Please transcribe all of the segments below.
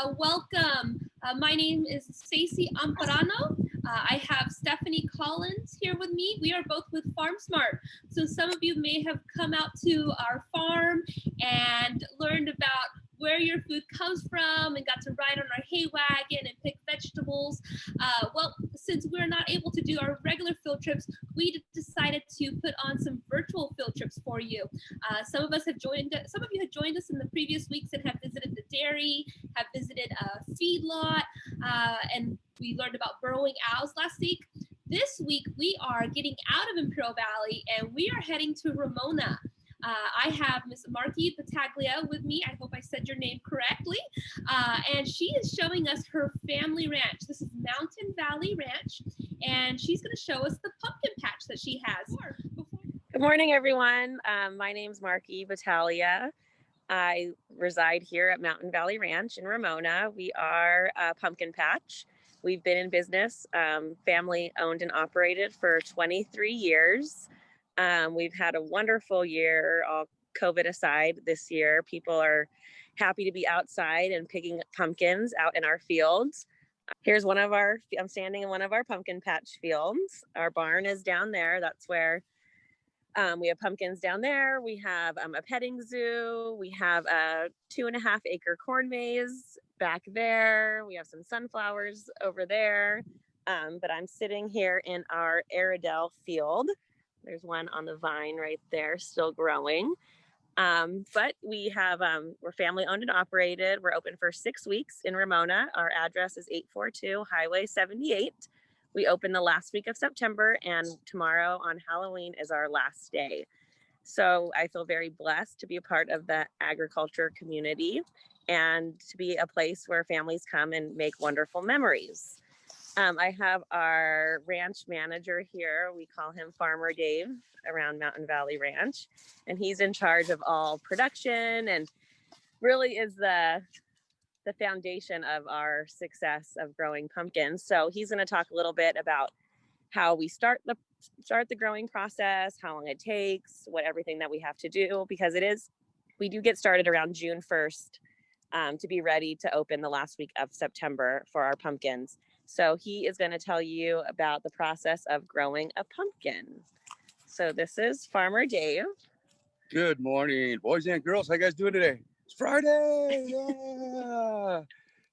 Welcome. My name is Stacey Amparano. I have Stephanie Collins here with me. We are both with FarmSmart. So some of you may have come out to our farm and learned about where your food comes from and got to ride on our hay wagon and pick vegetables. Well, since we're not able to do our regular field trips, we decided to put on some virtual field trips for you. Some of you have joined us in the previous weeks and have visited the dairy, have visited a feedlot, and we learned about burrowing owls last week. This week, we are getting out of Imperial Valley and we are heading to Ramona. I have Miss Marky Battaglia with me. I hope I said your name correctly. And she is showing us her family ranch. This is Mountain Valley Ranch, and she's going to show us the pumpkin patch that she has. Good morning, everyone. My name's Marky Battaglia. I reside here at Mountain Valley Ranch in Ramona. We are a pumpkin patch. We've been in business, family owned and operated for 23 years. We've had a wonderful year, all COVID aside this year. People are happy to be outside and picking pumpkins out in our fields. Here's I'm standing in one of our pumpkin patch fields. Our barn is down there. That's where we have pumpkins down there. We have a petting zoo. We have a 2.5 acre corn maze back there. We have some sunflowers over there. But I'm sitting here in our Airedale field. There's one on the vine right there, still growing. But we have, we're family owned and operated. We're open for 6 weeks in Ramona. Our address is 842 Highway 78. We open the last week of September, and tomorrow on Halloween is our last day. So I feel very blessed to be a part of the agriculture community and to be a place where families come and make wonderful memories. I have our ranch manager here. We call him Farmer Dave around Mountain Valley Ranch, and he's in charge of all production and really is the foundation of our success of growing pumpkins. So he's going to talk a little bit about how we start the growing process, how long it takes, what everything that we have to do, because we do get started around June 1st to be ready to open the last week of September for our pumpkins. So he is going to tell you about the process of growing a pumpkin. So this is Farmer Dave. Good morning, boys and girls. How you guys doing today? It's Friday. Yeah.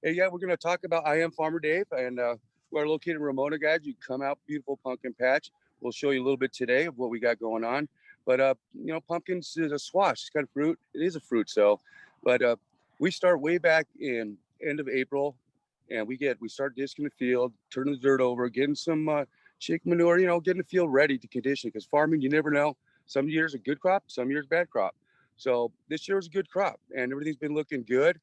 Hey, yeah, we're going to talk about I Am Farmer Dave, and we're located in Ramona, guys. You come out, beautiful pumpkin patch. We'll show you a little bit today of what we got going on. But, pumpkins is a squash. It's got a fruit. It is a fruit, but we start way back in end of April. And we start disking the field, turning the dirt over, getting some chicken manure, getting the field ready to condition. Because farming, you never know. Some years a good crop, some years bad crop. So this year was a good crop, and everything's been looking good.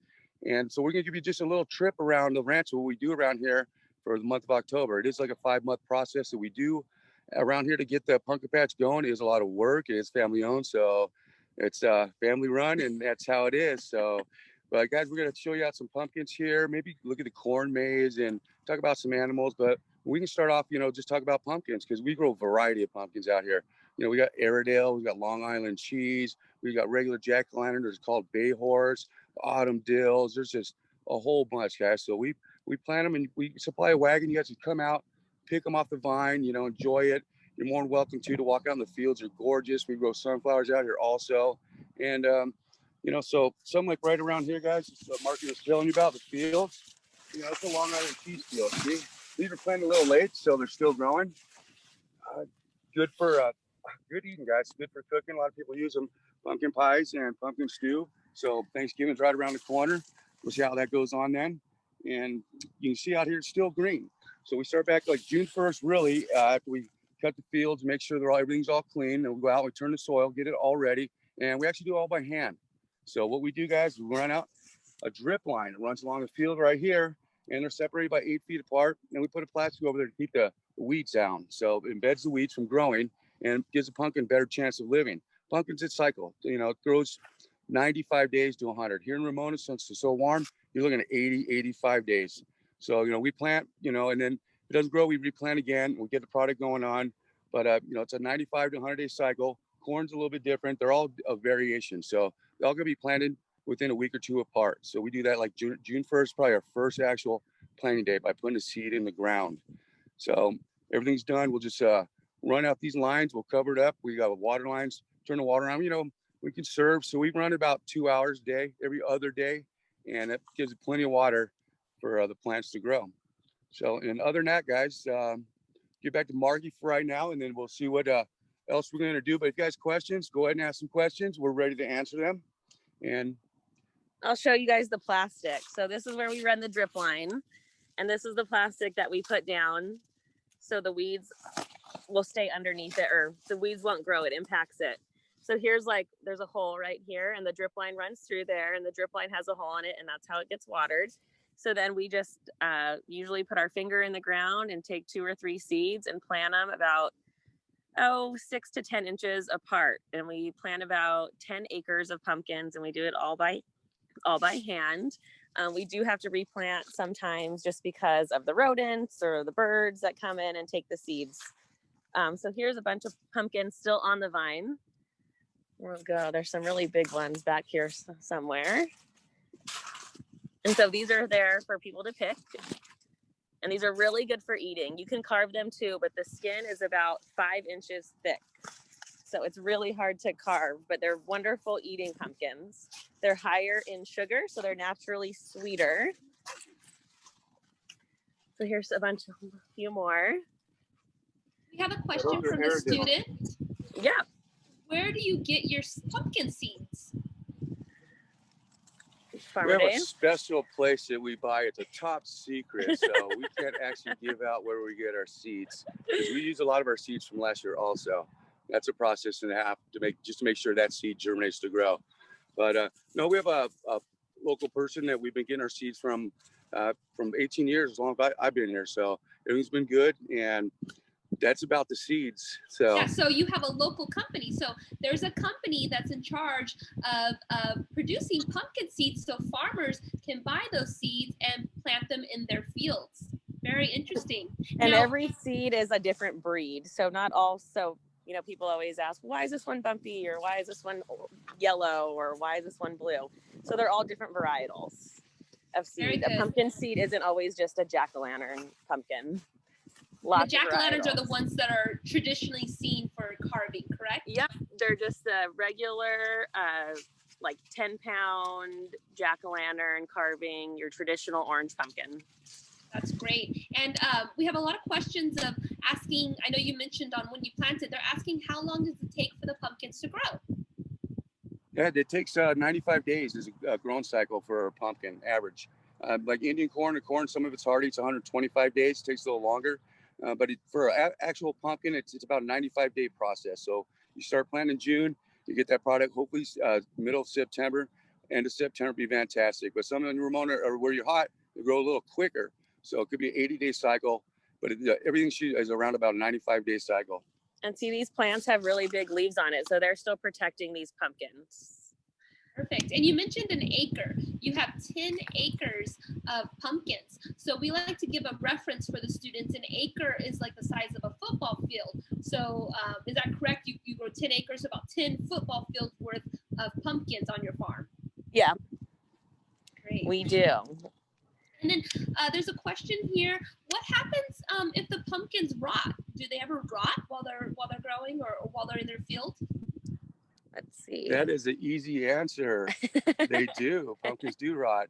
And so we're gonna give you just a little trip around the ranch, what we do around here for the month of October. It is like a 5-month process that we do around here to get the pumpkin patch going. It is a lot of work. It is family owned, so it's family run, and that's how it is. So. But guys, we're going to show you out some pumpkins here, maybe look at the corn maze and talk about some animals. But we can start off, just talk about pumpkins, because we grow a variety of pumpkins out here. We got Airedale, we got Long Island cheese, we got regular jack-o'-lantern, there's called bay horse, autumn dills. There's just a whole bunch, guys. So we plant them and we supply a wagon. You guys can come out, pick them off the vine, enjoy it. You're more than welcome to walk out in the fields. They're gorgeous. We grow sunflowers out here also. And, so something like right around here, guys, Marky was telling you about the field. It's a Long Island cheese field. See, these are planted a little late, so they're still growing. Good for good eating, guys. Good for cooking. A lot of people use them, pumpkin pies and pumpkin stew. So Thanksgiving's right around the corner. We'll see how that goes on then. And you can see out here, it's still green. So we start back like June 1st, really, after we cut the fields, make sure everything's all clean. And we go out, we turn the soil, get it all ready. And we actually do it all by hand. So what we do, guys, we run out a drip line. It runs along the field right here, and they're separated by 8 feet apart. And we put a plastic over there to keep the weeds down. So it embeds the weeds from growing and gives the pumpkin a better chance of living. Pumpkins, it cycle. It grows 95 days to 100. Here in Ramona, since it's so warm, you're looking at 80, 85 days. So, we plant, and then if it doesn't grow, we replant again. We get the product going on. But, it's a 95 to 100 day cycle. Corn's a little bit different. They're all a variation. So they're all going to be planted within a week or two apart. So we do that like June 1st, probably our first actual planting day by putting the seed in the ground. So everything's done. We'll just run out these lines. We'll cover it up. We got water lines, turn the water on. You know, we can serve. So we run about 2 hours a day, every other day. And that gives plenty of water for the plants to grow. So, and other than that, guys, get back to Marky for right now, and then we'll see what else we're going to do. But if you guys questions, go ahead and ask some questions. We're ready to answer them. And I'll show you guys the plastic. So this is where we run the drip line. And this is the plastic that we put down so the weeds will stay underneath it, or the weeds won't grow. It impacts it. So here's like, there's a hole right here and the drip line runs through there and the drip line has a hole in it and that's how it gets watered. So then we just usually put our finger in the ground and take 2 or 3 seeds and plant them about 6 to 10 inches apart. And we plant about 10 acres of pumpkins and we do it all by hand. We do have to replant sometimes just because of the rodents or the birds that come in and take the seeds. So here's a bunch of pumpkins still on the vine. We'll go. There's some really big ones back here somewhere. And so these are there for people to pick. And these are really good for eating. You can carve them too, but the skin is about 5 inches thick. So it's really hard to carve, but they're wonderful eating pumpkins. They're higher in sugar, so they're naturally sweeter. So here's a few more. We have a question from the student. Yeah. Where do you get your pumpkin seeds? Farmer we have Dave? a special place that we buy. It's a top secret, so we can't actually give out where we get our seeds, because we use a lot of our seeds from last year also. That's a process and a half to make sure that seed germinates to grow. But no, we have a local person that we've been getting our seeds from 18 years, as long as I've been here. So everything's been good, and that's about the seeds. So yeah, so you have a local company. So there's a company that's in charge of producing pumpkin seeds, so farmers can buy those seeds and plant them in their fields. Very interesting. And now, every seed is a different breed. So not all. So you know, people always ask, why is this one bumpy, or why is this one yellow, or why is this one blue? So they're all different varietals of seed. A pumpkin seed isn't always just a jack-o'-lantern pumpkin. The jack-o'-lanterns are the ones that are traditionally seen for carving, correct? Yep, they're just a regular, like 10-pound jack-o'-lantern carving your traditional orange pumpkin. That's great. And we have a lot of questions of asking, I know you mentioned on when you planted, they're asking how long does it take for the pumpkins to grow? yeah, it takes 95 days is a growing cycle for a pumpkin average. Like Indian corn, some of it's hardy, it's 125 days, it takes a little longer. But for an actual pumpkin, it's about a 95-day process. So you start planting in June, you get that product hopefully middle of September, end of September be fantastic. But some in Ramona or where you're hot, they grow a little quicker. So it could be an 80-day cycle, but everything is around about a 95-day cycle. And see, these plants have really big leaves on it, so they're still protecting these pumpkins. Perfect. And you mentioned an acre. You have 10 acres of pumpkins. So we like to give a reference for the students. An acre is like the size of a football field. So is that correct? You grow 10 acres, about 10 football fields worth of pumpkins on your farm. Yeah. Great. We do. And then there's a question here. What happens if the pumpkins rot? Do they ever rot while they're growing or while they're in their field? Let's see. That is an easy answer. They do. Pumpkins do rot.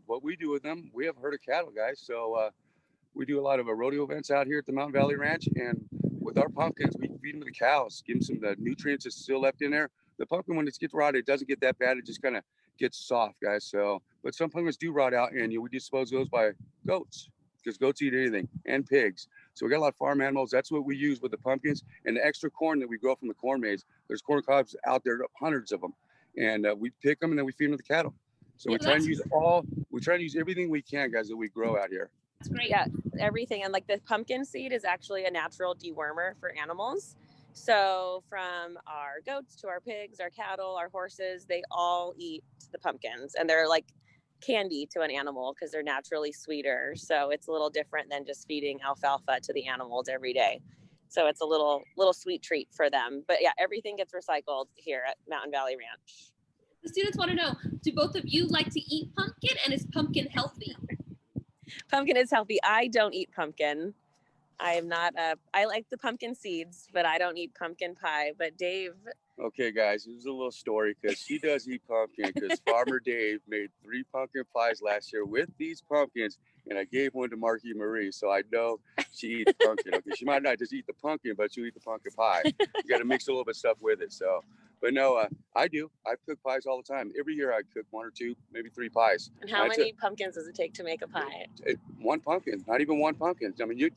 What we do with them, we have a herd of cattle, guys. So we do a lot of rodeo events out here at the Mountain Valley Ranch. And with our pumpkins, we feed them to the cows, give them some of the nutrients that's still left in there. The pumpkin, when it gets rotted, it doesn't get that bad. It just kind of gets soft, guys. So, but some pumpkins do rot out, and we dispose those by goats, because goats eat anything, and pigs. So we got a lot of farm animals. That's what we use with the pumpkins and the extra corn that we grow from the corn maze. There's corn cobs out there, hundreds of them, and we pick them and then we feed them to the cattle. So we try and use everything we can, guys, that we grow out here. That's great. Yeah, everything. And like the pumpkin seed is actually a natural dewormer for animals. So from our goats to our pigs, our cattle, our horses, they all eat the pumpkins, and they're like candy to an animal because they're naturally sweeter. So it's a little different than just feeding alfalfa to the animals every day. So it's a little sweet treat for them. But yeah, everything gets recycled here at Mountain Valley Ranch. The students want to know, do both of you like to eat pumpkin, and is pumpkin healthy? Pumpkin is healthy. I don't eat pumpkin. I am not I like the pumpkin seeds, but I don't eat pumpkin pie. But Dave, Okay, guys, here's a little story because she does eat pumpkin because Farmer Dave made 3 pumpkin pies last year with these pumpkins, and I gave one to Marky Marie, so I know she eats pumpkin. Okay, she might not just eat the pumpkin, but she'll eat the pumpkin pie. You got to mix a little bit of stuff with it. So, but no, I do. I cook pies all the time. Every year I cook 1 or 2, maybe 3 pies. and how many pumpkins does it take to make a pie? 1 pumpkin, not even 1 pumpkin. I mean,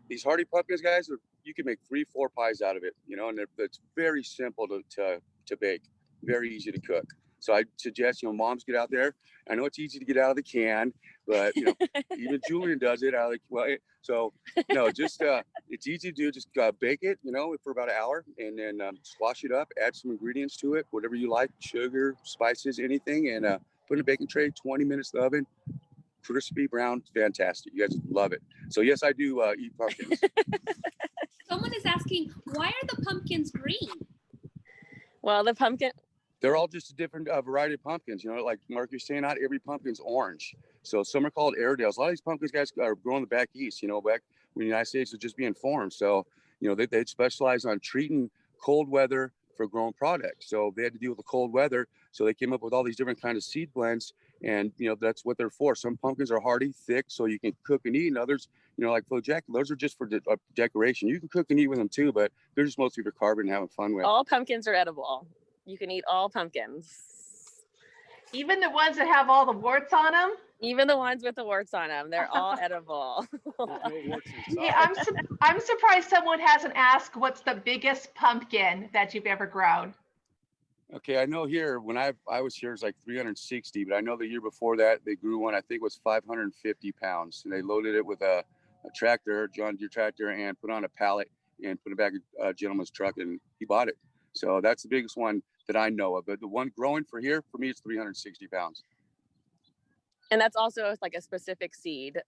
these hardy pumpkins, guys, you can make 3, 4 pies out of it, you know, and it's very simple to bake, very easy to cook. So I suggest, moms get out there. I know it's easy to get out of the can, but even Julian does it out of just it's easy to do. Just bake it, for about an hour, and then squash it up, add some ingredients to it, whatever you like, sugar, spices, anything, and put in a baking tray, 20 minutes in the oven. Crispy brown, fantastic. You guys love it. So yes, I do eat pumpkins. Someone is asking, why are the pumpkins green? Well, they're all just a different variety of pumpkins. Like Mark, you're saying, not every pumpkin's orange. So some are called Airedales. A lot of these pumpkins, guys, are growing back east, back when the United States was just being formed. So, they specialize on treating cold weather for growing products. So they had to deal with the cold weather. So they came up with all these different kinds of seed blends. And, that's what they're for. Some pumpkins are hardy, thick, so you can cook and eat. And others, like Phil Jack, those are just for decoration. You can cook and eat with them too, but they're just mostly for carving and having fun with. All pumpkins are edible. You can eat all pumpkins. Even the ones that have all the warts on them? Even the ones with the warts on them. They're all edible. Yeah, I'm surprised someone hasn't asked what's the biggest pumpkin that you've ever grown. Okay, I know here when I was here, it's like 360, but I know the year before that they grew one, I think it was 550 pounds. And they loaded it with a tractor, John Deere tractor, and put on a pallet and put it back in a gentleman's truck, and he bought it. So that's the biggest one that I know of. But the one growing for here, for me, it's 360 pounds. And that's also like a specific seed.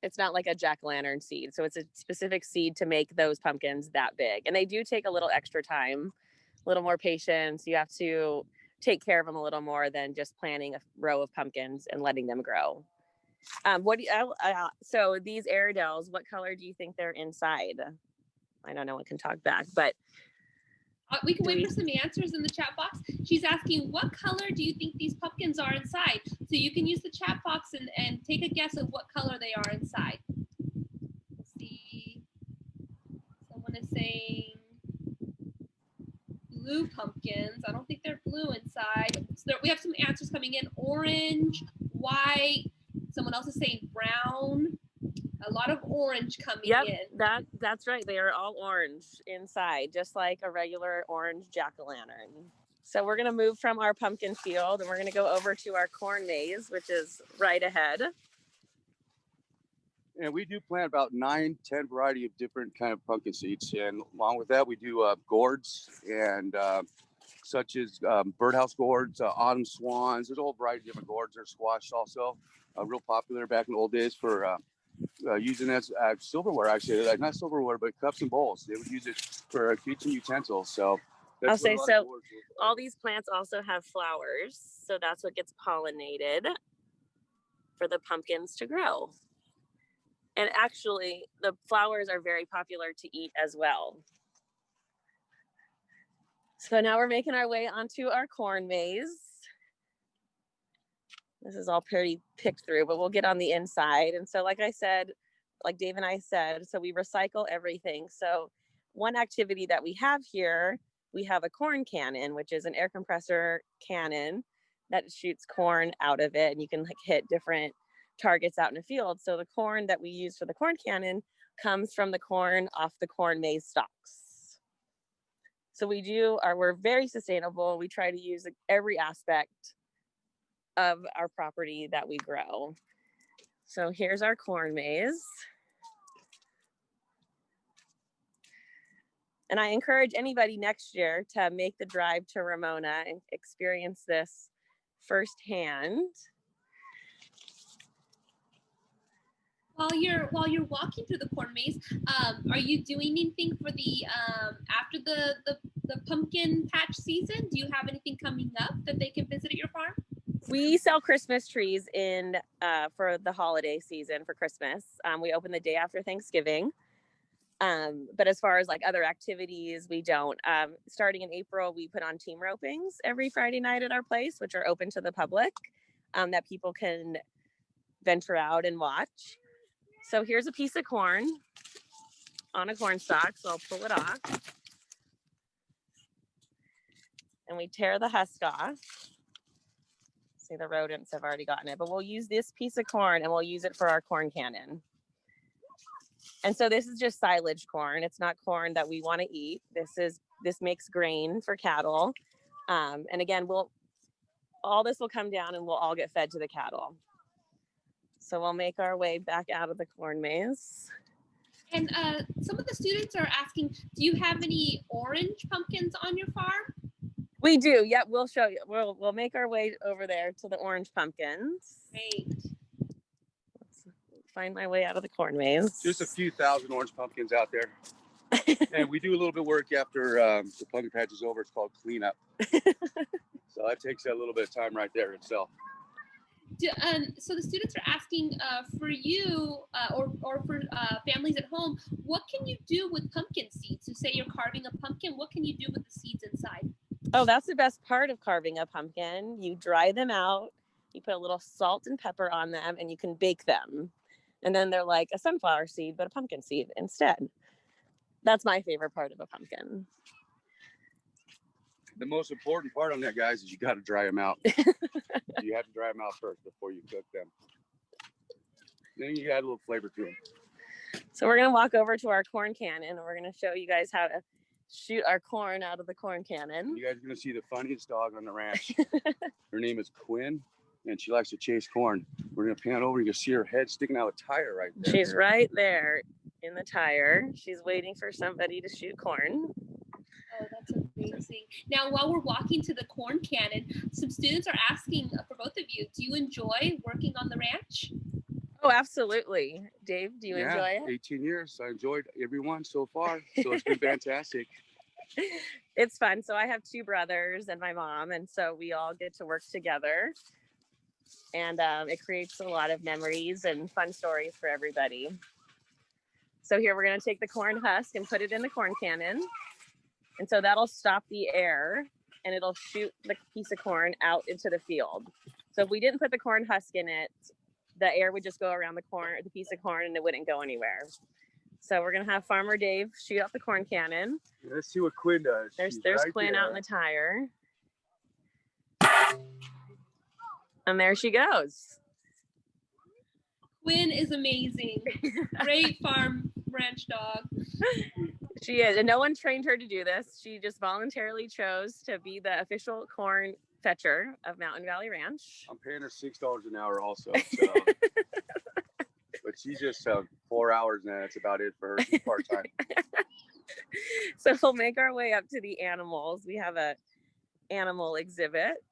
It's not like a jack-o'-lantern seed. So it's a specific seed to make those pumpkins that big. And they do take a little extra time, a little more patience. You have to take care of them a little more than just planting a row of pumpkins and letting them grow. So these Airedales, what color do you think they're inside? I know no one can talk back, but we can wait for some answers in the chat box. She's asking, what color do you think these pumpkins are inside? So you can use the chat box and take a guess of what color they are inside. Let's see. Someone is saying blue pumpkins. I don't think they're blue inside. So we have some answers coming in. Orange, white. Someone else is saying brown. A lot of orange coming in. That's right. They are all orange inside, just like a regular orange jack-o'-lantern. So we're going to move from our pumpkin field and we're going to go over to our corn maze, which is right ahead. And we do plant about 9-10 variety of different kind of pumpkin seeds. And along with that, we do gourds and such as birdhouse gourds, autumn swans. There's a whole variety of different gourds. There's squash also, real popular back in the old days for using as silverware, actually, like not silverware, but cups and bowls. They would use it for kitchen utensils. So I'll say, so all these plants also have flowers. So that's what gets pollinated for the pumpkins to grow. And actually, the flowers are very popular to eat as well. So now we're making our way onto our corn maze. This is all pretty picked through, but we'll get on the inside. And so, like I said, like Dave and I said, so we recycle everything. So one activity that we have here, we have a corn cannon, which is an air compressor cannon that shoots corn out of it. And you can like hit different targets out in the field. So the corn that we use for the corn cannon comes from the corn off the corn maze stalks. So we're very sustainable. We try to use every aspect of our property that we grow. So here's our corn maze. And I encourage anybody next year to make the drive to Ramona and experience this firsthand. While you're walking through the corn maze, are you doing anything for the after the the pumpkin patch season? Do you have anything coming up that they can visit at your farm? We sell Christmas trees in for the holiday season for Christmas. We open the day after Thanksgiving. But as far as like other activities, we don't. Starting in April, we put on team ropings every Friday night at our place, which are open to the public, that people can venture out and watch. So here's a piece of corn on a corn stalk. So I'll pull it off. And we tear the husk off. See, the rodents have already gotten it, but we'll use this piece of corn and we'll use it for our corn cannon. And so this is just silage corn. It's not corn that we want to eat. This makes grain for cattle. And again, all this will come down and we'll all get fed to the cattle. So we'll make our way back out of the corn maze. And some of the students are asking, do you have any orange pumpkins on your farm? We do. Yep, we'll show you. We'll make our way over there to the orange pumpkins. Great. Let's find my way out of the corn maze. Just a few thousand orange pumpkins out there. And we do a little bit of work after the pumpkin patch is over. It's called cleanup. So that takes a little bit of time right there itself. So the students are asking for you or for families at home, what can you do with pumpkin seeds? So say you're carving a pumpkin, what can you do with the seeds inside? Oh, that's the best part of carving a pumpkin. You dry them out, you put a little salt and pepper on them, and you can bake them. And then they're like a sunflower seed, but a pumpkin seed instead. That's my favorite part of a pumpkin. The most important part on that, guys, is you got to dry them out. You have to dry them out first before you cook them. Then you add a little flavor to them. So we're going to walk over to our corn cannon, and we're going to show you guys how to shoot our corn out of the corn cannon. You guys are going to see the funniest dog on the ranch. Her name is Quinn, and she likes to chase corn. We're going to pan over. You can see her head sticking out of a tire right there. She's right there in the tire. She's waiting for somebody to shoot corn. Oh, that's amazing. Now, while we're walking to the corn cannon, some students are asking for both of you, do you enjoy working on the ranch? Oh, absolutely. Dave, do you enjoy it? 18 years. I enjoyed every one so far. So it's been fantastic. It's fun. So I have two brothers and my mom, and so we all get to work together. And it creates a lot of memories and fun stories for everybody. So here we're going to take the corn husk and put it in the corn cannon. And so that'll stop the air and it'll shoot the piece of corn out into the field. So if we didn't put the corn husk in it, the air would just go around the piece of corn, and it wouldn't go anywhere. So we're going to have Farmer Dave shoot out the corn cannon. Let's see what Quinn does. There's right Quinn out in the tire. And there she goes. Quinn is amazing. Great farm ranch dog. She is, and no one trained her to do this. She just voluntarily chose to be the official corn fetcher of Mountain Valley Ranch. I'm paying her $6 an hour also. So. But she's just 4 hours now. That's about it for her. She's part-time. So we'll make our way up to the animals. We have a animal exhibit.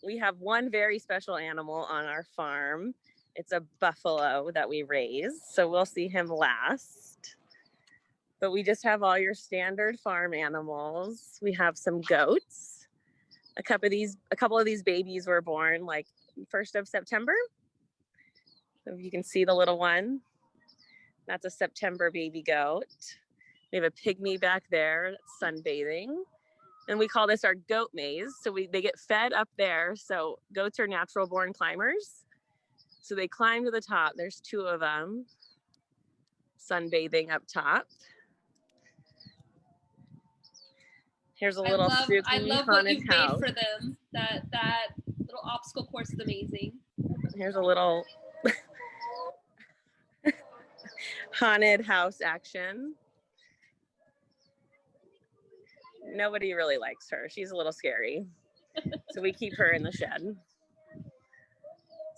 We have one very special animal on our farm. It's a buffalo that we raise, so we'll see him last. But we just have all your standard farm animals. We have some goats. A couple of these babies were born like 1st of September. So if you can see the little one, that's a September baby goat. We have a pygmy back there that's sunbathing. And we call this our goat maze. So they get fed up there. So goats are natural born climbers. So they climb to the top. There's 2 of them sunbathing up top. Here's a little spooky I love what haunted you've house. made for them. That little obstacle course is amazing. Here's a little haunted house action. Nobody really likes her. She's a little scary. So we keep her in the shed.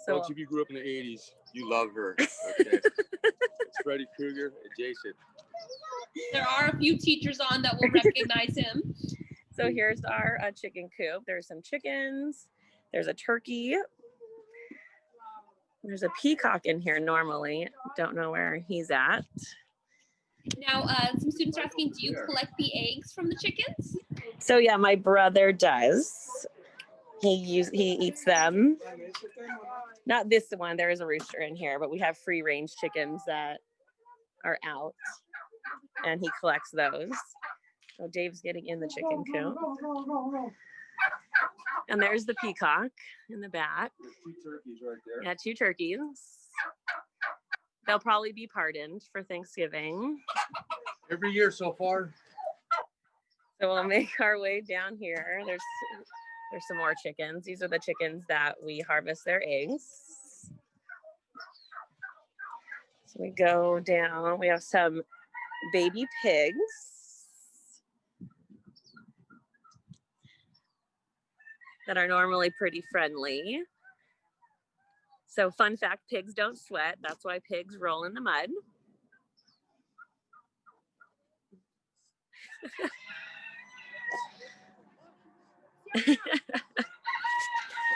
So Folks, if you grew up in the 80s, you love her. Okay. It's Freddy Krueger and Jason. There are a few teachers on that will recognize him. So here's our chicken coop. There's some chickens. There's a turkey. There's a peacock in here normally. Don't know where he's at. Now, some students are asking, do you collect the eggs from the chickens? So yeah, my brother does. He eats them. Not this one. There is a rooster in here, but we have free range chickens that are out, and he collects those. So Dave's getting in the chicken coop. And there's the peacock in the back. 2 turkeys right there. Yeah, 2 turkeys. They'll probably be pardoned for Thanksgiving. Every year so far. So we'll make our way down here. There's some more chickens. These are the chickens that we harvest their eggs. So we go down. We have some baby pigs. That are normally pretty friendly. So fun fact, pigs don't sweat. That's why pigs roll in the mud.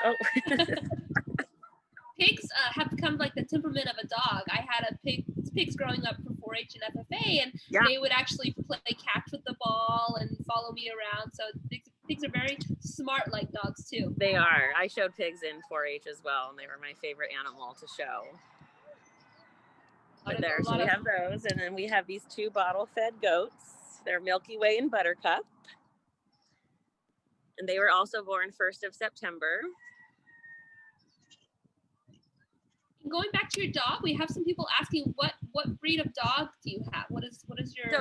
Oh. Pigs have become like the temperament of a dog. I had pigs growing up for 4-H and FFA, and they would actually play catch with the ball and follow me around. So pigs are very smart like dogs too. They are. I showed pigs in 4-H as well, and they were my favorite animal to show. But there, so we have those, and then we have these 2 bottle-fed goats. They're Milky Way and Buttercup. And they were also born 1st of September. Going back to your dog, we have some people asking what breed of dog do you have? What is your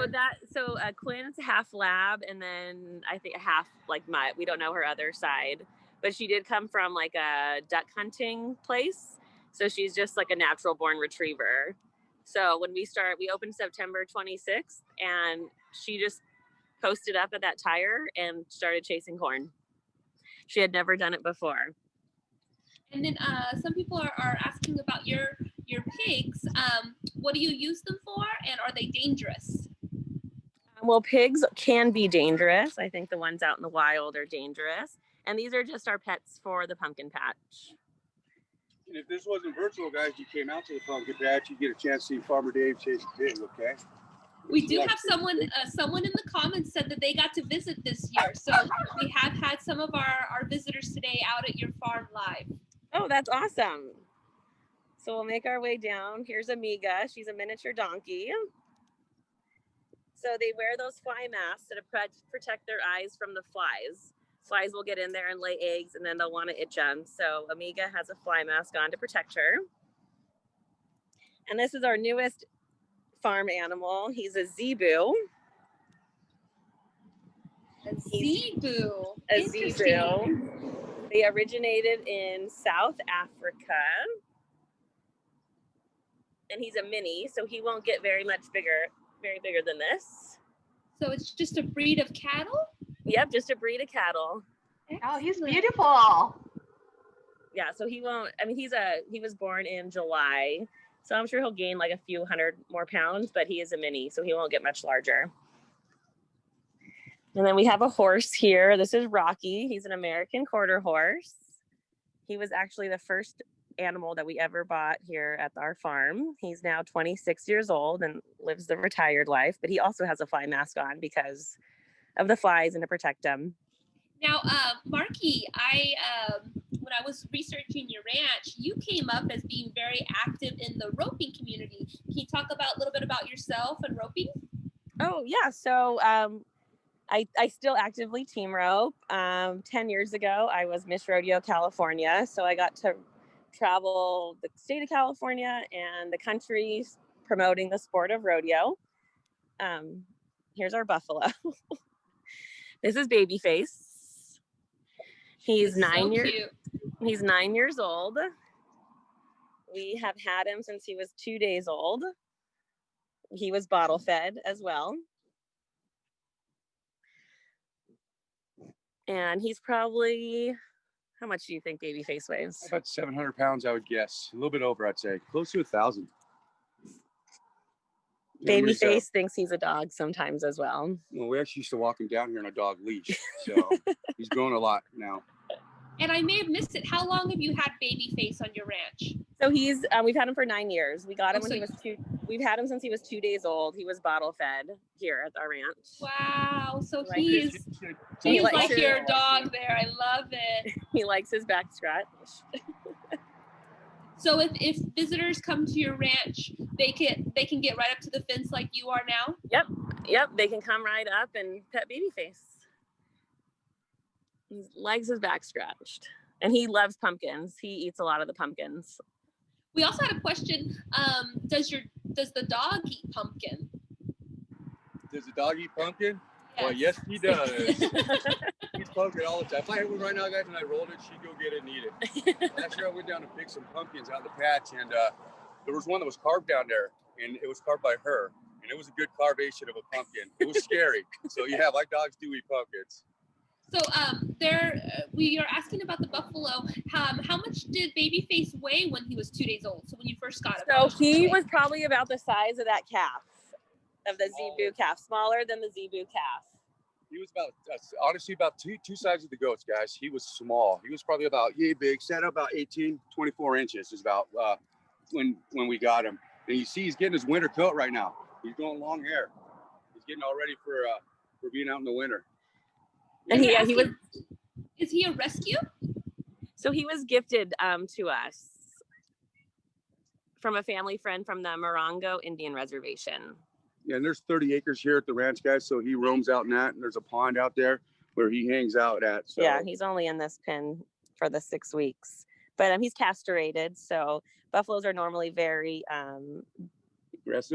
So Quinn's half lab, and then I think half like mutt. We don't know her other side, but she did come from like a duck hunting place, so she's just like a natural born retriever. So when we opened September 26th, and she just posted up at that tire and started chasing corn. She had never done it before. And then some people are asking about your pigs. What do you use them for, and are they dangerous? Well, pigs can be dangerous. I think the ones out in the wild are dangerous. And these are just our pets for the pumpkin patch. And if this wasn't virtual, guys, you came out to the pumpkin patch, you get a chance to see Farmer Dave chase a pig, okay? We do have someone in the comments said that they got to visit this year. So we have had some of our visitors today out at your farm live. Oh, that's awesome. So we'll make our way down. Here's Amiga. She's a miniature donkey. So they wear those fly masks to protect their eyes from the flies. Flies will get in there and lay eggs, and then they'll want to itch them. So Amiga has a fly mask on to protect her. And this is our newest farm animal. He's a zebu. A zebu. A zebu. They originated in South Africa. And he's a mini, so he won't get very bigger than this. So it's just a breed of cattle? Yep, just a breed of cattle. Oh, he's beautiful. Yeah, so he won't, I mean, he was born in July, so I'm sure he'll gain like a few hundred more pounds, but he is a mini, so he won't get much larger. And then we have a horse here. This is Rocky. He's an American quarter horse. He was actually the first animal that we ever bought here at our farm. He's now 26 years old and lives the retired life, but he also has a fly mask on because of the flies and to protect them. Now, Marky, when I was researching your ranch, you came up as being very active in the roping community. Can you talk a little bit about yourself and roping? Oh, yeah. So I still actively team rope. 10 years ago, I was Miss Rodeo California. So I got to travel the state of California and the country promoting the sport of rodeo. Here's our buffalo. This is Babyface. He's He's 9 years old. We have had him since he was 2 days old. He was bottle fed as well. And he's probably, how much do you think Babyface weighs? About 700 pounds, I would guess. A little bit over, I'd say. Close to 1,000. Babyface thinks he's a dog sometimes as well. Well, we actually used to walk him down here on a dog leash. So he's grown a lot now. And I may have missed it. How long have you had Babyface on your ranch? So we've had him for 9 years. We got him when he was We've had him since he was 2 days old. He was bottle fed here at our ranch. Wow. So Like he's He like likes your it. dog there. I love it. He likes his back scratch. So if visitors come to your ranch, they can get right up to the fence like you are now? Yep, they can come right up and pet Babyface. He likes his back scratched. And he loves pumpkins. He eats a lot of the pumpkins. We also had a question. Does the dog eat pumpkin? Does the dog eat pumpkin? Yes. Well, yes, he does. He's pumpkin all the time. If I had one right now, guys, and I rolled it, she'd go get it and eat it. Last year, I went down to pick some pumpkins out of the patch, and there was one that was carved down there, and it was carved by her, and it was a good carvation of a pumpkin. It was scary. So yeah, my dogs do eat pumpkins. So we are asking about the buffalo. How much did Babyface weigh when he was 2 days old? So when you first got him? So he was probably about the size of that calf, of the Zebu calf, smaller than the Zebu calf. He was about, honestly, about two sides of the goats, guys. He was small. He was probably about yay big, set up about 18, 24 inches is about when we got him. And you see he's getting his winter coat right now. He's going long hair. He's getting all ready for being out in the winter. And he was. Is he a rescue? So he was gifted to us from a family friend from the Morongo Indian Reservation. Yeah, and there's 30 acres here at the ranch, guys. So he roams out in that, and there's a pond out there where he hangs out at. So. Yeah, he's only in this pen for the 6 weeks, but he's castrated. So buffaloes are normally very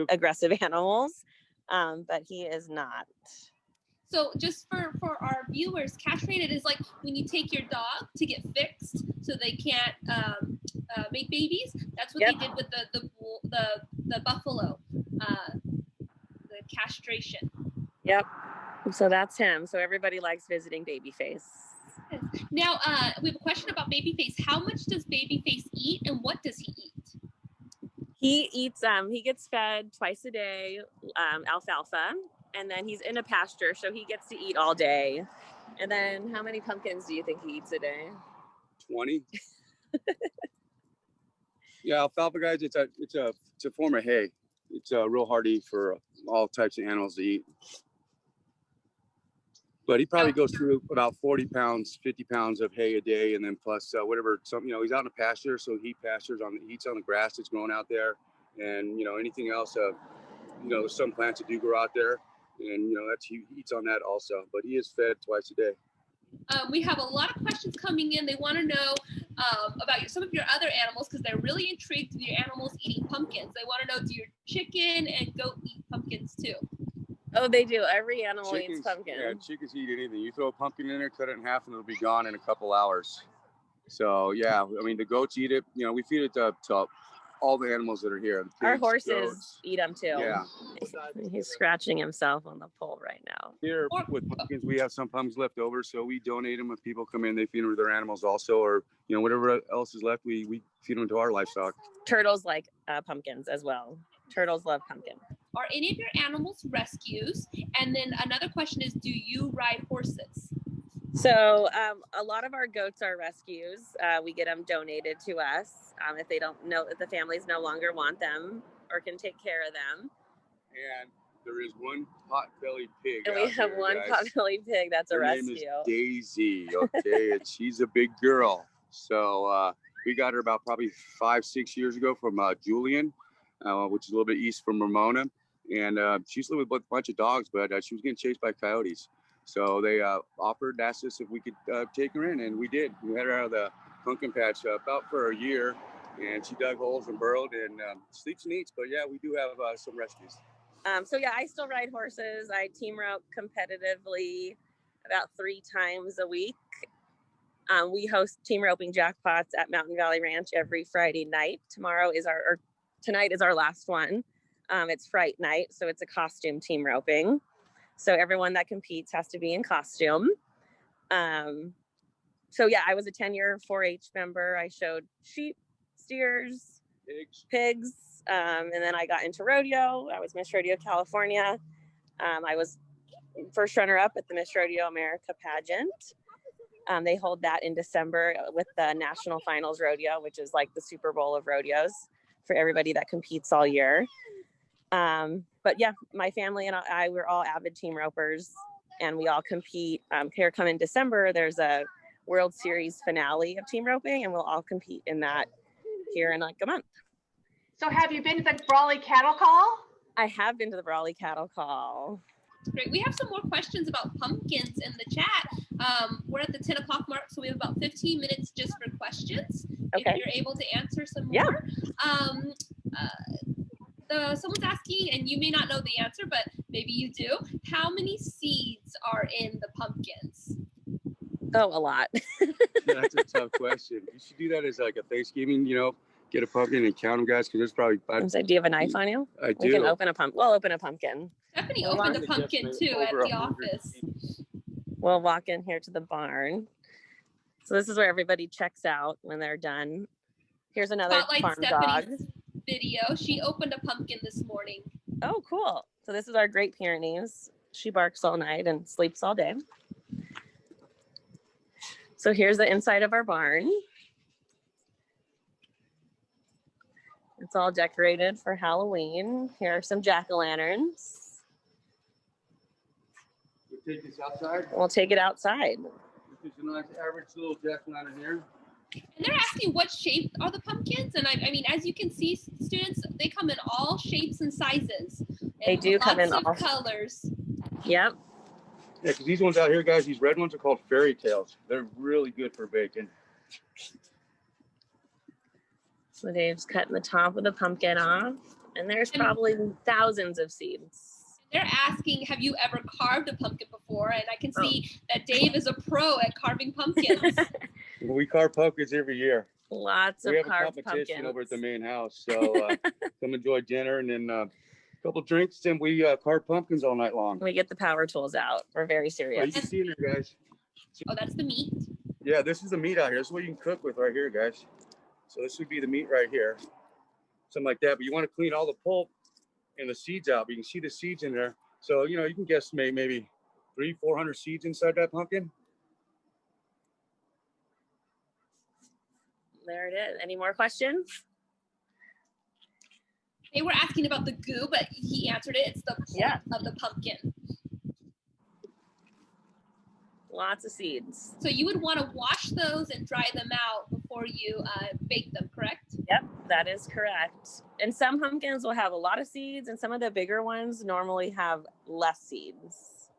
aggressive animals, but he is not. So just for our viewers, castrated is like when you take your dog to get fixed so they can't make babies. That's what they did with the buffalo, the castration. Yep. So that's him. So everybody likes visiting Babyface. Now we have a question about Babyface. How much does Babyface eat, and what does he eat? He eats. He gets fed twice a day, alfalfa. And then he's in a pasture, so he gets to eat all day. And then how many pumpkins do you think he eats a day? 20. Yeah, alfalfa, guys, it's a form of hay. It's real hardy for all types of animals to eat. But he probably goes through about 40 pounds, 50 pounds of hay a day, and then plus whatever, he's out in a pasture, so he eats on the grass that's growing out there, and anything else. There's some plants that do grow out there. And he eats on that also, but he is fed twice a day. We have a lot of questions coming in. They want to know about some of your other animals because they're really intrigued with your animals eating pumpkins. They want to know, do your chicken and goat eat pumpkins too? Oh, they do. Every animal eats pumpkin. Yeah, chickens eat anything. You throw a pumpkin in there, cut it in half, and it'll be gone in a couple hours. So yeah, the goats eat it. We feed it to all the animals that are here. Pigs, our horses goats. Eat them too. Yeah. He's scratching himself on the pole right now. Here with pumpkins, we have some pumpkins left over, so we donate them. If people come in, they feed them to their animals also, or whatever else is left, we feed them to our livestock. Turtles like pumpkins as well. Turtles love pumpkin. Are any of your animals rescues? And then another question is, do you ride horses? So a lot of our goats are rescues. We get them donated to us if they don't know, if the families no longer want them or can take care of them. And there is one pot-bellied pig. And we have one pot-bellied pig that's a rescue. Her name is Daisy. Okay, and she's a big girl. So we got her about probably 5-6 years ago from Julian, which is a little bit east from Ramona. And she used to live with a bunch of dogs, but she was getting chased by coyotes. So they asked us if we could take her in, and we did. We had her out of the pumpkin patch about for a year, and she dug holes and burrowed and sleeps and eats. But yeah, we do have some rescues. So yeah, I still ride horses. I team rope competitively about 3 times a week. We host team roping jackpots at Mountain Valley Ranch every Friday night. Tonight is our last one. It's Fright Night, so it's a costume team roping. So everyone that competes has to be in costume. So yeah, I was a 10-year 4-H member. I showed sheep, steers, pigs, and then I got into rodeo. I was Miss Rodeo California. I was first runner-up at the Miss Rodeo America pageant. They hold that in December with the National Finals Rodeo, which is like the Super Bowl of rodeos for everybody that competes all year. But yeah, my family and I, we're all avid team ropers, and we all compete. Here come in December, there's a World Series finale of team roping, and we'll all compete in that here in like a month. So have you been to the Brawley Cattle Call? I have been to the Brawley Cattle Call. Great. We have some more questions about pumpkins in the chat. We're at the 10 o'clock mark, so we have about 15 minutes just for questions. Okay. If you're able to answer some Yeah. more. Someone's asking, and you may not know the answer, but maybe you do. How many seeds are in the pumpkins? Oh, a lot. That's a tough question. You should do that as like a Thanksgiving, get a pumpkin and count them, guys, because there's probably I was like, do you have a knife on you? I We can do. open a pumpkin. We'll open a pumpkin. Stephanie Well, opened a I think pumpkin that's too at over the 100 office. seeds. We'll walk in here to the barn. So this is where everybody checks out when they're done. Here's another Spotlight farm dog. Stephanie's video. She opened a pumpkin this morning. Oh, cool. So this is our Great Pyrenees. She barks all night and sleeps all day. So here's the inside of our barn. It's all decorated for Halloween. Here are some jack-o'-lanterns. We'll take this outside. We'll take it outside. This is a nice average little jack-o'-lantern here. And they're asking what shape are the pumpkins, and I mean, as you can see, students, they come in all shapes and sizes. They And do come in lots all- of colors. Yep. Yeah, because these ones out here, guys, these red ones are called fairy tales. They're really good for baking. So Dave's cutting the top of the pumpkin off, and there's probably thousands of seeds. They're asking, have you ever carved a pumpkin before? And I can see that Dave is a pro at carving pumpkins. We carve pumpkins every year. Lots We of have a carved competition pumpkins. over at the main house. So come enjoy dinner and then a couple drinks, and we carve pumpkins all night long. We get the power tools out. We're very Oh, you serious. can see in there, guys. Oh, that's the meat. Yeah, this is the meat out here. This is what you can cook with right here, guys. So this would be the meat right here. Something like that. But you want to clean all the pulp and the seeds out. But you can see the seeds in there. So, you can guess maybe 300-400 seeds inside that pumpkin. There it is. Any more questions? They were asking about the goo, but he answered it. It's the pulp of the pumpkin. Lots of seeds. So you would want to wash those and dry them out before you bake them, correct? Yep, that is correct. And some pumpkins will have a lot of seeds, and some of the bigger ones normally have less seeds.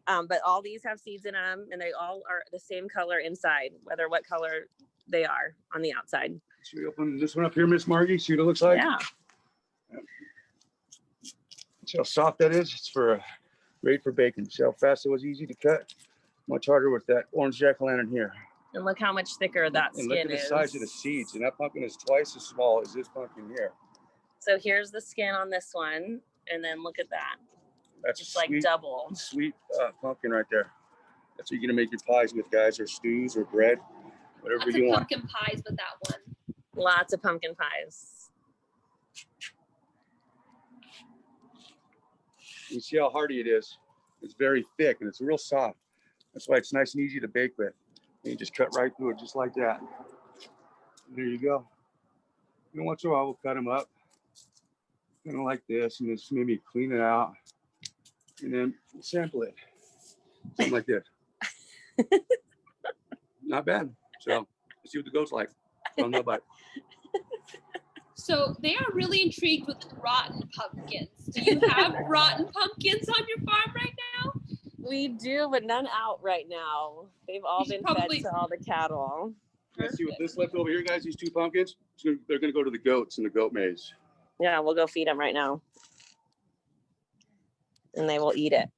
But all these have seeds in them, and they all are the same color inside, whether what color they are on the outside. Should we open this one up here, Miss Margie? See what it looks like? Yeah. See how soft that is? It's great for baking. See how fast it was, easy to cut? Much harder with that orange jack-o'-lantern here. And look how much thicker that And look skin at the is. size of the seeds. And that pumpkin is twice as small as this pumpkin here. So here's the skin on this one, and then look at that. That's It's like sweet, double. sweet pumpkin right there. That's what you're gonna make your pies with, guys, or stews or bread, whatever Lots you of want. pumpkin pies with that one. Lots of pumpkin pies. You see how hardy it is. It's very thick and it's real soft. That's why it's nice and easy to bake with. And you just cut right through it just like that. And there you go. And once in a while, we'll cut them up. Kind of like this, and just maybe clean it out. And then sample it. Something like this. Not bad. So let's see what the goat's like. Don't know about it. So they are really intrigued with rotten pumpkins. Do you have rotten pumpkins on your farm right now? We do, but none out right now. They've all You should been probably- fed to all the cattle. Let's see what this left over here, guys. These two pumpkins, they're going to go to the goats in the goat maze. Yeah, we'll go feed them right now. And they will eat it.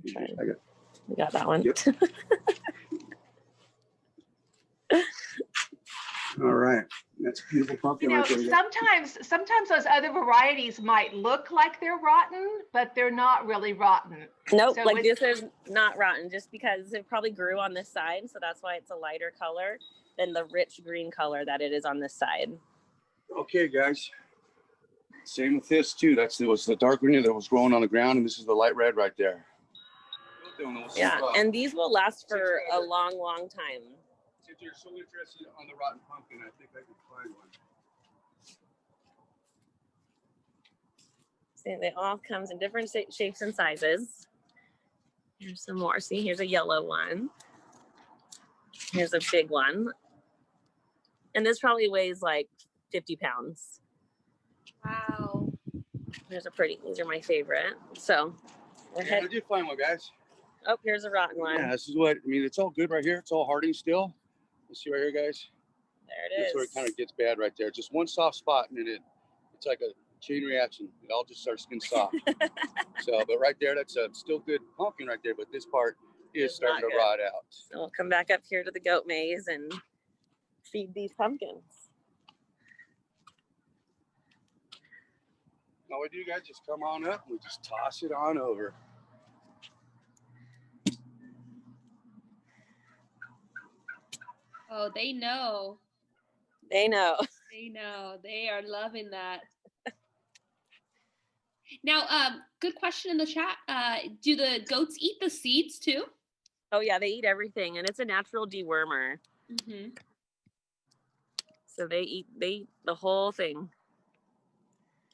Okay. I got- We got that one. Yep. All right. That's a beautiful pumpkin right there. Sometimes those other varieties might look like they're rotten, but they're not really rotten. Nope, So like it's- this is not rotten just because it probably grew on this side. So that's why it's a lighter color than the rich green color that it is on this side. Okay, guys. Same with this too. It was the dark green that was growing on the ground, and this is the light red right there. Yeah, and these will last for a long, long time. Since you're so interested on the rotten pumpkin, I think I can find one. See, they all comes in different shapes and sizes. Here's some more. See, here's a yellow one. Here's a big one. And this probably weighs like 50 pounds. Wow. These are my favorite. So we're Yeah, I heading. did find one, guys. Oh, here's a rotten one. Yeah, this is what, I mean, it's all good right here. It's all hardy still. You see right here, guys? There it is. That's where it kind of gets bad right there. Just one soft spot and then it's like a chain reaction. It all just starts getting soft. So, but right there, that's a still good pumpkin right there. But this part is It's starting not to good. rot out. So we'll come back up here to the goat maze and feed these pumpkins. All we do, guys, just come on up. We just toss it on over. Oh, they know. They know. They know. They are loving that. Now, good question in the chat. Do the goats eat the seeds too? Oh yeah, they eat everything, and it's a natural dewormer. Mm-hmm. So they eat the whole thing.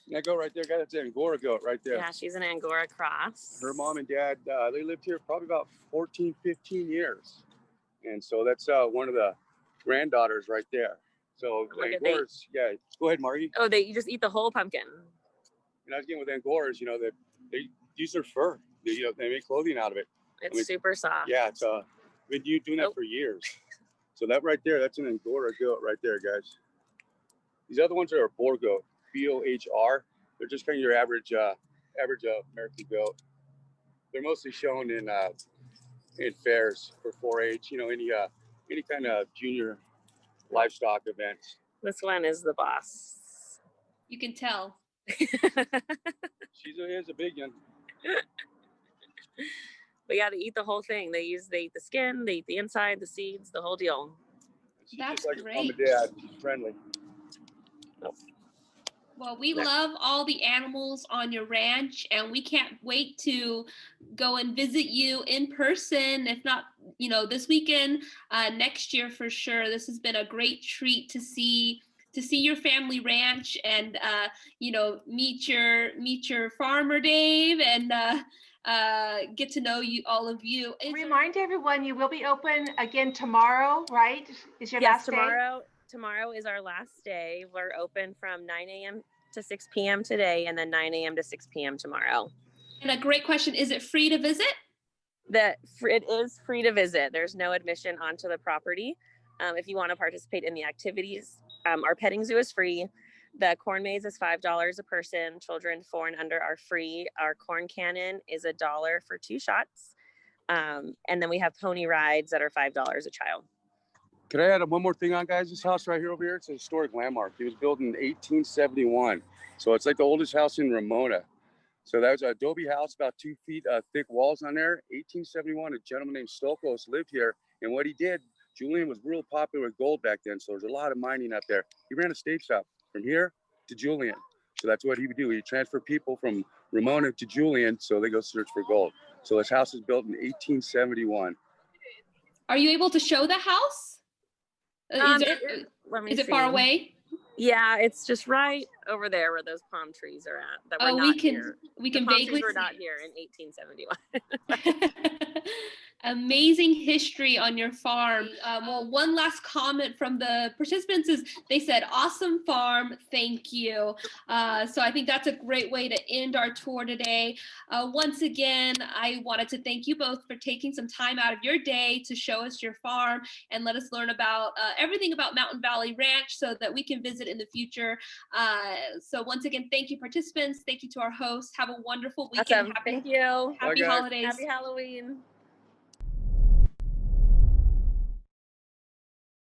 That goat right there, guys, that's an Angora goat right there. Yeah, she's an Angora cross. Her mom and dad, they lived here probably about 14, 15 years. And so that's one of the granddaughters right there. So Look at Angoras, yeah, go ahead, Margie. Oh, you just eat the whole pumpkin. And I was getting with Angoras, you know, that they use their fur. They make clothing out of it. It's super soft. Yeah, it's been doing that for years. So that right there, that's an Angora goat right there, guys. These other ones are a boar goat, BOHR. They're just kind of your average American goat. They're mostly shown in fairs for 4-H, you know, any kind of junior livestock events. This one is the boss. You can tell. She is a big one. But yeah, they eat the whole thing. They eat the skin, they eat the inside, the seeds, the whole deal. She's That's just like great. her mom and dad. She's friendly. Well, we love all the animals on your ranch, and we can't wait to go and visit you in person. If not, you know, this weekend, next year for sure. This has been a great treat to see your family ranch and you know, meet your farmer Dave and get to know all of you. Remind everyone you will be open again tomorrow, right? Is your last day? Tomorrow is our last day. We're open from 9 a.m. to 6 p.m. today, and then 9 a.m. to 6 p.m. tomorrow. And a great question, is it free to visit? It is free to visit. There's no admission onto the property. If you want to participate in the activities, our petting zoo is free. The corn maze is $5 a person. Children 4 and under are free. Our corn cannon is $1 for 2 shots. And then we have pony rides that are $5 a child. Can I add one more thing on, guys? This house right here over here, it's a historic landmark. It was built in 1871. So it's like the oldest house in Ramona. So that was an adobe house, about 2 feet thick walls on there. 1871, a gentleman named Stokos lived here. And what he did, Julian was real popular with gold back then. So there's a lot of mining up there. He ran a steak shop from here to Julian. So that's what he would do. He'd transfer people from Ramona to Julian so they go search for gold. So this house was built in 1871. Are you able to show the house? Is it far away? Yeah, it's just right over there where those palm trees are at. That were not here. We can palm vaguely trees were not here in 1871. Amazing history on your farm. Well, one last comment from the participants is they said, awesome farm, thank you. So I think that's a great way to end our tour today. Once again, I wanted to thank you both for taking some time out of your day to show us your farm and let us learn about everything about Mountain Valley Ranch so that we can visit in the future. So once again, thank you participants. Thank you to our hosts. Have a wonderful weekend. Awesome. Thank you. Happy holidays. Happy Halloween.